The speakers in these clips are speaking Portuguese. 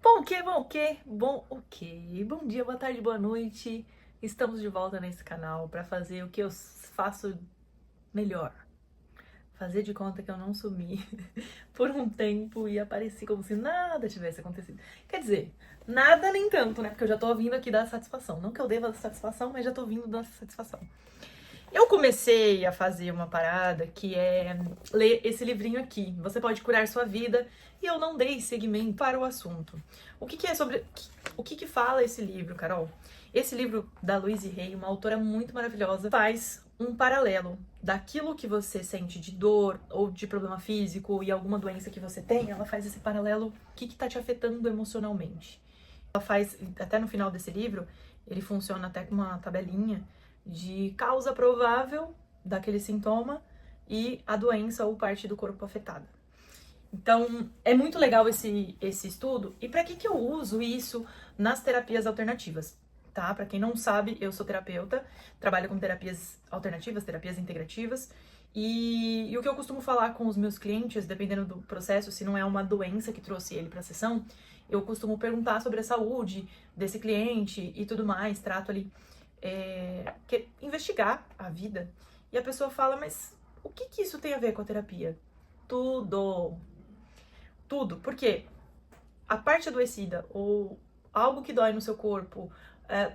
Bom, o que? Bom, o que? Bom, o que? Bom dia, boa tarde, boa noite. Estamos de volta nesse canal para fazer o que eu faço melhor. Fazer de conta que eu não sumi por um tempo e apareci como se nada tivesse acontecido. Quer dizer, nada nem tanto, né? Porque eu já tô vindo aqui dar satisfação. Não que eu deva satisfação, mas já tô vindo dar satisfação. Eu comecei a fazer uma parada que é ler esse livrinho aqui. Você pode curar sua vida, e eu não dei seguimento para o assunto. O que é sobre o que fala esse livro, Carol? Esse livro da Louise Hay, uma autora muito maravilhosa, faz um paralelo daquilo que você sente de dor ou de problema físico e alguma doença que você tem, ela faz esse paralelo, o que tá te afetando emocionalmente. Ela faz, até no final desse livro, ele funciona até com uma tabelinha de causa provável daquele sintoma e a doença ou parte do corpo afetada. Então, é muito legal esse estudo. E para que eu uso isso nas terapias alternativas? Tá? Para quem não sabe, eu sou terapeuta, trabalho com terapias alternativas, terapias integrativas. E o que eu costumo falar com os meus clientes, dependendo do processo, se não é uma doença que trouxe ele para a sessão, eu costumo perguntar sobre a saúde desse cliente e tudo mais, trato ali, investigar a vida. E a pessoa fala, mas o que isso tem a ver com a terapia? Tudo. Tudo. Porque a parte adoecida ou algo que dói no seu corpo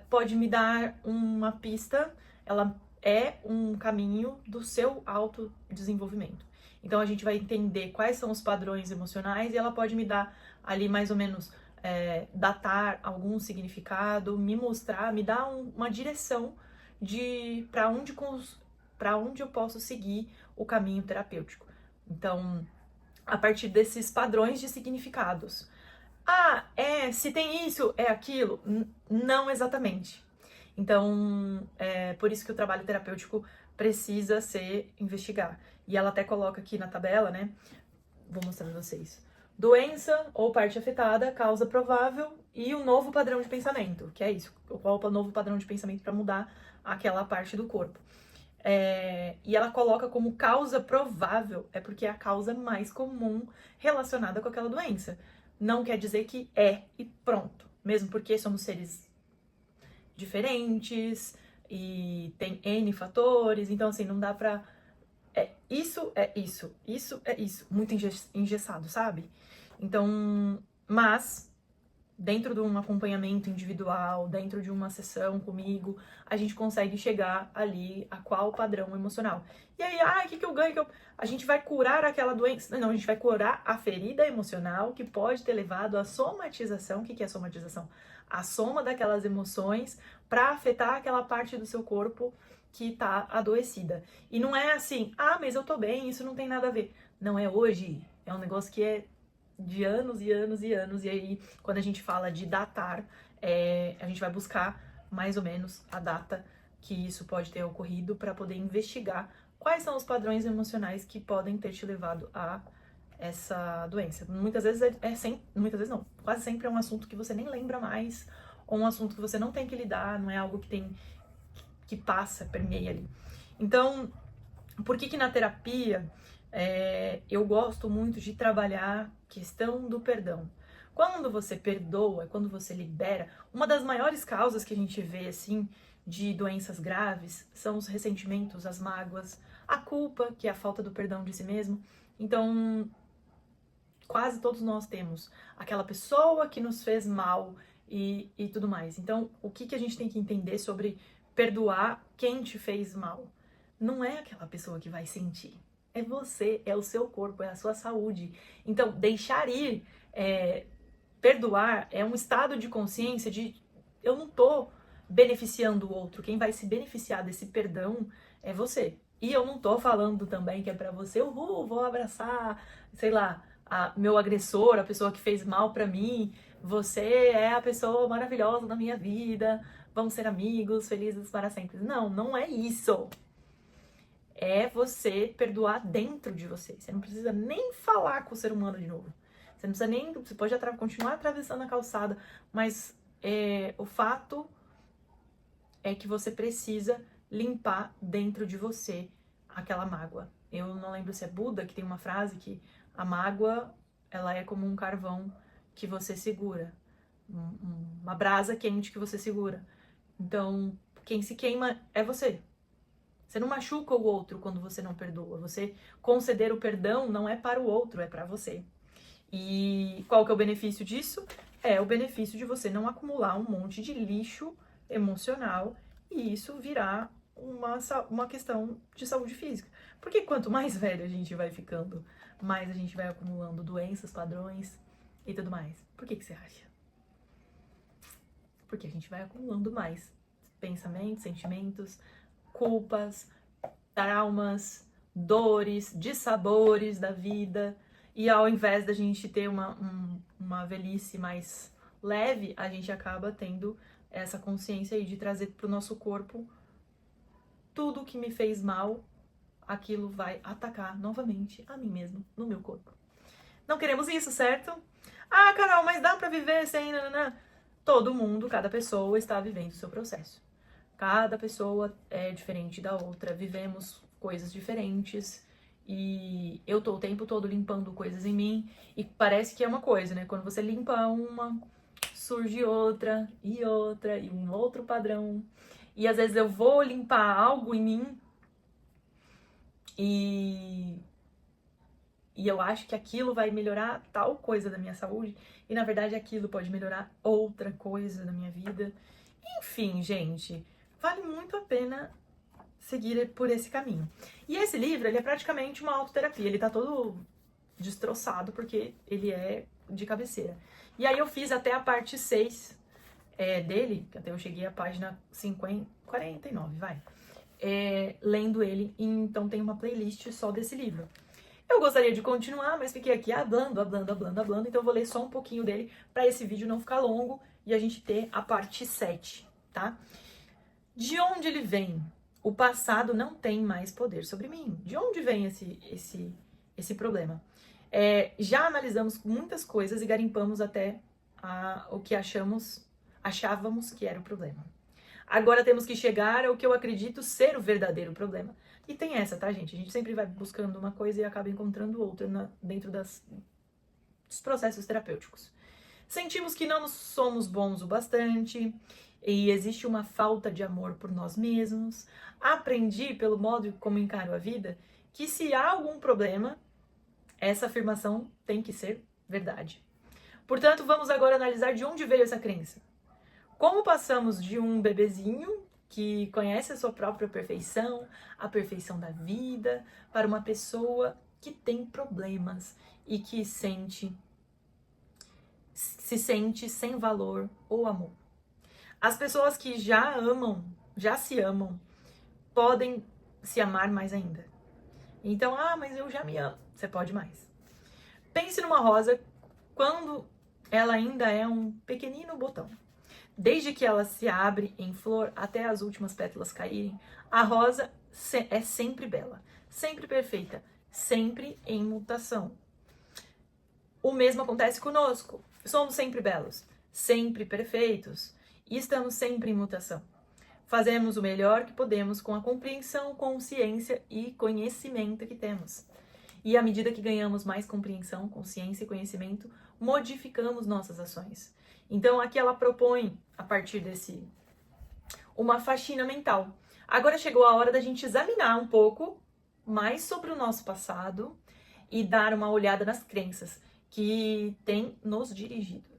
pode me dar uma pista, ela é um caminho do seu autodesenvolvimento. Então a gente vai entender quais são os padrões emocionais e ela pode me dar ali mais ou menos datar algum significado, me mostrar, me dar uma direção de para onde eu posso seguir o caminho terapêutico. Então, a partir desses padrões de significados. Ah, se tem isso, é aquilo? Não exatamente. Então, é por isso que o trabalho terapêutico precisa ser investigar. E ela até coloca aqui na tabela, né? Vou mostrar pra vocês. Doença ou parte afetada, causa provável e o novo padrão de pensamento, que é isso. Qual é o novo padrão de pensamento para mudar aquela parte do corpo. E ela coloca como causa provável, é porque é a causa mais comum relacionada com aquela doença. Não quer dizer que é e pronto. Mesmo porque somos seres diferentes e tem N fatores, então assim, não dá pra. Isso é isso, isso é isso. Muito engessado, sabe? Então, mas dentro de um acompanhamento individual, dentro de uma sessão comigo, a gente consegue chegar ali a qual padrão emocional. E aí, o que eu ganho? A gente vai curar aquela doença? Não, a gente vai curar a ferida emocional que pode ter levado à somatização. O que é somatização? A soma daquelas emoções para afetar aquela parte do seu corpo que tá adoecida. E não é assim, mas eu tô bem, isso não tem nada a ver. Não é hoje, é um negócio que é de anos e anos e anos, e aí quando a gente fala de datar, a gente vai buscar mais ou menos a data que isso pode ter ocorrido para poder investigar quais são os padrões emocionais que podem ter te levado a essa doença. Muitas vezes muitas vezes não, quase sempre é um assunto que você nem lembra mais, ou um assunto que você não tem que lidar, não é algo que passa, permeia ali. Então, por que na terapia eu gosto muito de trabalhar questão do perdão? Quando você perdoa, quando você libera, uma das maiores causas que a gente vê, assim, de doenças graves são os ressentimentos, as mágoas, a culpa, que é a falta do perdão de si mesmo. Então, quase todos nós temos aquela pessoa que nos fez mal e tudo mais. Então, o que a gente tem que entender sobre perdoar quem te fez mal? Não é aquela pessoa que vai sentir. É você, é o seu corpo, é a sua saúde. Então, deixar ir, perdoar, é um estado de consciência de eu não tô beneficiando o outro. Quem vai se beneficiar desse perdão é você. E eu não tô falando também que é pra você, vou abraçar, sei lá, meu agressor, a pessoa que fez mal pra mim. Você é a pessoa maravilhosa da minha vida. Vamos ser amigos, felizes para sempre. Não, não é isso. É você perdoar dentro de você. Você não precisa nem falar com o ser humano de novo. Você não precisa nem. Você pode continuar atravessando a calçada, mas o fato é que você precisa limpar dentro de você aquela mágoa. Eu não lembro se é Buda que tem uma frase que a mágoa ela é como um carvão que você segura, uma brasa quente que você segura. Então, quem se queima é você. Você não machuca o outro quando você não perdoa. Você conceder o perdão não é para o outro, é para você. E qual que é o benefício disso? É o benefício de você não acumular um monte de lixo emocional e isso virar uma questão de saúde física. Porque quanto mais velho a gente vai ficando, mais a gente vai acumulando doenças, padrões e tudo mais. Por que você acha? Porque a gente vai acumulando mais pensamentos, sentimentos, culpas, traumas, dores, dissabores da vida. E ao invés da gente ter uma velhice mais leve, a gente acaba tendo essa consciência aí de trazer para o nosso corpo tudo que me fez mal, aquilo vai atacar novamente a mim mesmo, no meu corpo. Não queremos isso, certo? Ah, Carol, mas dá para viver sem... Nanana. Todo mundo, cada pessoa está vivendo o seu processo. Cada pessoa é diferente da outra, vivemos coisas diferentes e eu tô o tempo todo limpando coisas em mim e parece que é uma coisa, né? Quando você limpa uma, surge outra e um outro padrão. E às vezes eu vou limpar algo em mim e eu acho que aquilo vai melhorar tal coisa da minha saúde e na verdade aquilo pode melhorar outra coisa da minha vida. Enfim, gente, vale muito a pena seguir por esse caminho. E esse livro, ele é praticamente uma autoterapia, ele tá todo destroçado porque ele é de cabeceira. E aí eu fiz até a parte 6 dele, que até eu cheguei à página 49, vai. Lendo ele, então tem uma playlist só desse livro. Eu gostaria de continuar, mas fiquei aqui hablando, então eu vou ler só um pouquinho dele para esse vídeo não ficar longo e a gente ter a parte 7, tá? De onde ele vem? O passado não tem mais poder sobre mim. De onde vem esse problema? Já analisamos muitas coisas e garimpamos até o que achávamos que era o problema. Agora temos que chegar ao que eu acredito ser o verdadeiro problema. E tem essa, tá, gente? A gente sempre vai buscando uma coisa e acaba encontrando outra dentro dos processos terapêuticos. Sentimos que não somos bons o bastante e existe uma falta de amor por nós mesmos. Aprendi, pelo modo como encaro a vida, que se há algum problema, essa afirmação tem que ser verdade. Portanto, vamos agora analisar de onde veio essa crença. Como passamos de um bebezinho que conhece a sua própria perfeição, a perfeição da vida, para uma pessoa que tem problemas e que se sente sem valor ou amor. As pessoas que já se amam, podem se amar mais ainda. Então, mas eu já me amo. Você pode mais. Pense numa rosa quando ela ainda é um pequenino botão. Desde que ela se abre em flor até as últimas pétalas caírem, a rosa é sempre bela, sempre perfeita, sempre em mutação. O mesmo acontece conosco. Somos sempre belos, sempre perfeitos e estamos sempre em mutação. Fazemos o melhor que podemos com a compreensão, consciência e conhecimento que temos. E à medida que ganhamos mais compreensão, consciência e conhecimento, modificamos nossas ações. Então aqui ela propõe, a partir uma faxina mental. Agora chegou a hora da gente examinar um pouco mais sobre o nosso passado e dar uma olhada nas crenças que têm nos dirigido.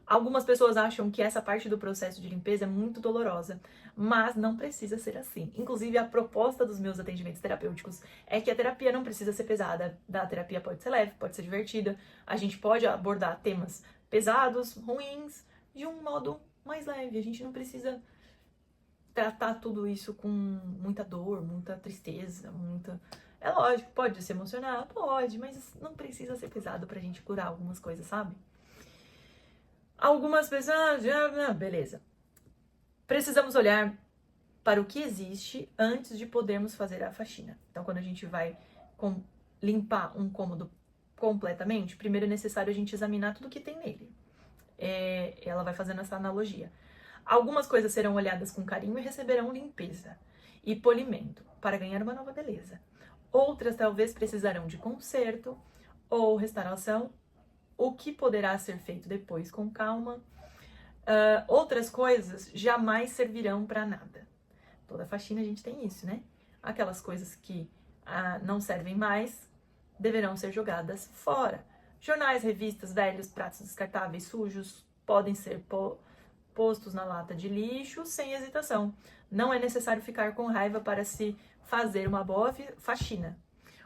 Algumas pessoas acham que essa parte do processo de limpeza é muito dolorosa, mas não precisa ser assim. Inclusive, a proposta dos meus atendimentos terapêuticos é que a terapia não precisa ser pesada. A terapia pode ser leve, pode ser divertida. A gente pode abordar temas pesados, ruins, de um modo mais leve. A gente não precisa tratar tudo isso com muita dor, muita tristeza, É lógico, pode se emocionar, pode, mas não precisa ser pesado pra gente curar algumas coisas, sabe? Algumas pessoas, beleza. Precisamos olhar para o que existe antes de podermos fazer a faxina. Então, quando a gente vai limpar um cômodo completamente, primeiro é necessário a gente examinar tudo que tem nele. Ela vai fazendo essa analogia. Algumas coisas serão olhadas com carinho e receberão limpeza e polimento para ganhar uma nova beleza. Outras talvez precisarão de conserto ou restauração o que poderá ser feito depois com calma. Outras coisas jamais servirão para nada. Toda faxina a gente tem isso, né? Aquelas coisas que não servem mais deverão ser jogadas fora. Jornais, revistas, velhos, pratos descartáveis, sujos, podem ser postos na lata de lixo sem hesitação. Não é necessário ficar com raiva para se fazer uma boa faxina.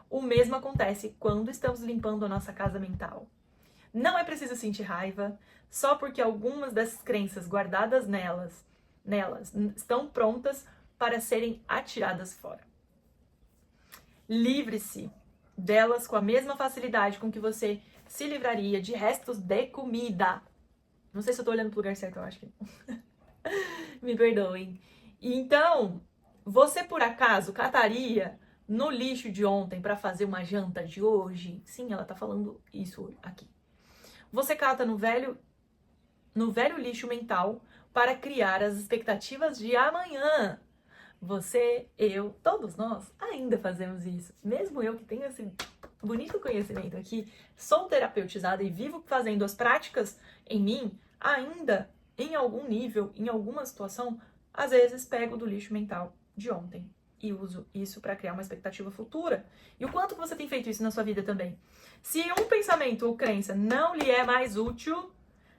O mesmo acontece quando estamos limpando a nossa casa mental. Não é preciso sentir raiva só porque algumas das crenças guardadas nelas estão prontas para serem atiradas fora. Livre-se delas com a mesma facilidade com que você se livraria de restos de comida. Não sei se eu tô olhando pro lugar certo, eu acho que me perdoem. Então, você por acaso cataria no lixo de ontem para fazer uma janta de hoje? Sim, ela tá falando isso aqui. Você cata no velho lixo mental para criar as expectativas de amanhã. Você, eu, todos nós ainda fazemos isso. Mesmo eu que tenho esse bonito conhecimento aqui, sou terapeutizada e vivo fazendo as práticas em mim, ainda em algum nível, em alguma situação, às vezes pego do lixo mental de ontem e uso isso para criar uma expectativa futura. E o quanto você tem feito isso na sua vida também? Se um pensamento ou crença não lhe é mais útil,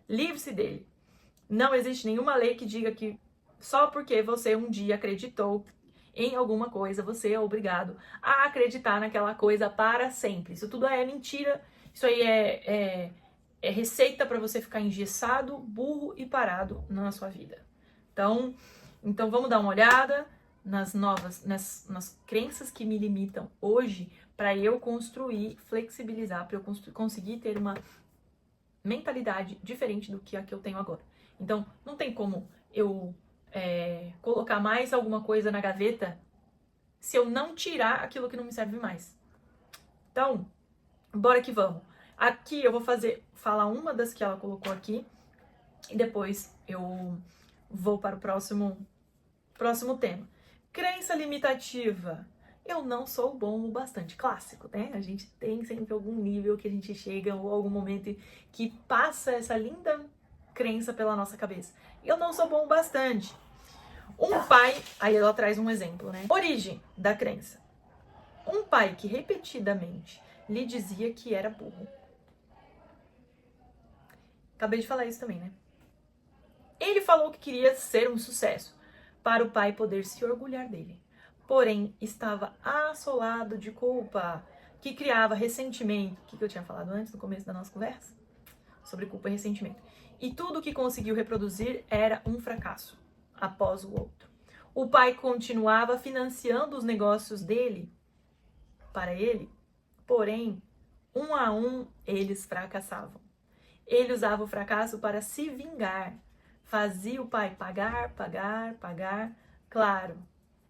livre-se dele. Não existe nenhuma lei que diga que só porque você um dia acreditou em alguma coisa, você é obrigado a acreditar naquela coisa para sempre. Isso tudo é mentira. Isso aí é receita para você ficar engessado, burro e parado na sua vida. Então vamos dar uma olhada nas crenças que me limitam hoje para eu construir, flexibilizar, para eu conseguir ter uma mentalidade diferente do que a que eu tenho agora. Então, não tem como eu colocar mais alguma coisa na gaveta se eu não tirar aquilo que não me serve mais. Então, bora que vamos. Aqui eu vou falar uma das que ela colocou aqui e depois eu vou para o próximo tema. Crença limitativa. Eu não sou bom o bastante. Clássico, né? A gente tem sempre algum nível que a gente chega ou algum momento que passa essa linda crença pela nossa cabeça. Eu não sou bom o bastante. Um pai, aí ela traz um exemplo, né? Origem da crença. Um pai que repetidamente lhe dizia que era burro. Acabei de falar isso também, né? Ele falou que queria ser um sucesso, para o pai poder se orgulhar dele. Porém, estava assolado de culpa, que criava ressentimento. O que eu tinha falado antes, no começo da nossa conversa? Sobre culpa e ressentimento. E tudo o que conseguiu reproduzir era um fracasso, após o outro. O pai continuava financiando os negócios dele, para ele, porém, um a um, eles fracassavam. Ele usava o fracasso para se vingar. Fazia o pai pagar. Claro,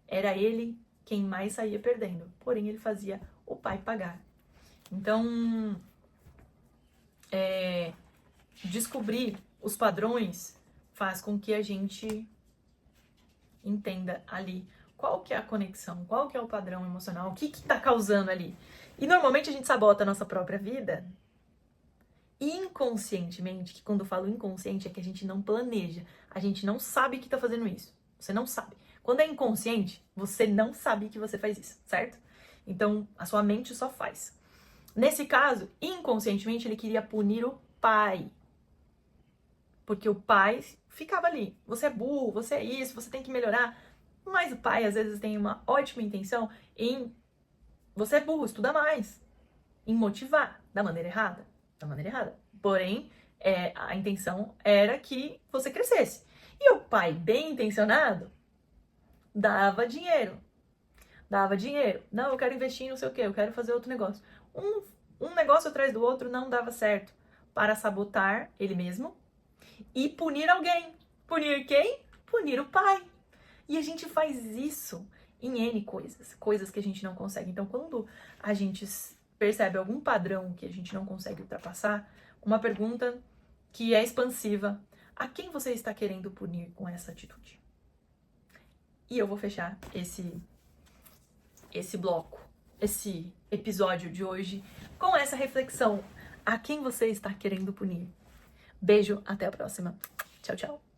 era ele quem mais saía perdendo. Porém, ele fazia o pai pagar. Então, descobrir os padrões faz com que a gente entenda ali qual que é a conexão, qual que é o padrão emocional, o que está causando ali. E normalmente a gente sabota a nossa própria vida inconscientemente, que quando eu falo inconsciente é que a gente não planeja, a gente não sabe que tá fazendo isso, você não sabe. Quando é inconsciente, você não sabe que você faz isso, certo? Então, a sua mente só faz. Nesse caso, inconscientemente, ele queria punir o pai. Porque o pai ficava ali, você é burro, você é isso, você tem que melhorar. Mas o pai, às vezes, tem uma ótima intenção em você é burro, estuda mais. Em motivar da maneira errada. Porém, a intenção era que você crescesse. E o pai, bem intencionado, dava dinheiro. Não, eu quero investir em não sei o quê, eu quero fazer outro negócio. Um negócio atrás do outro não dava certo para sabotar ele mesmo e punir alguém. Punir quem? Punir o pai. E a gente faz isso em N coisas que a gente não consegue. Então, quando a gente percebe algum padrão que a gente não consegue ultrapassar, uma pergunta que é expansiva: a quem você está querendo punir com essa atitude? E eu vou fechar esse bloco, esse episódio de hoje com essa reflexão. A quem você está querendo punir? Beijo, até a próxima. Tchau, tchau.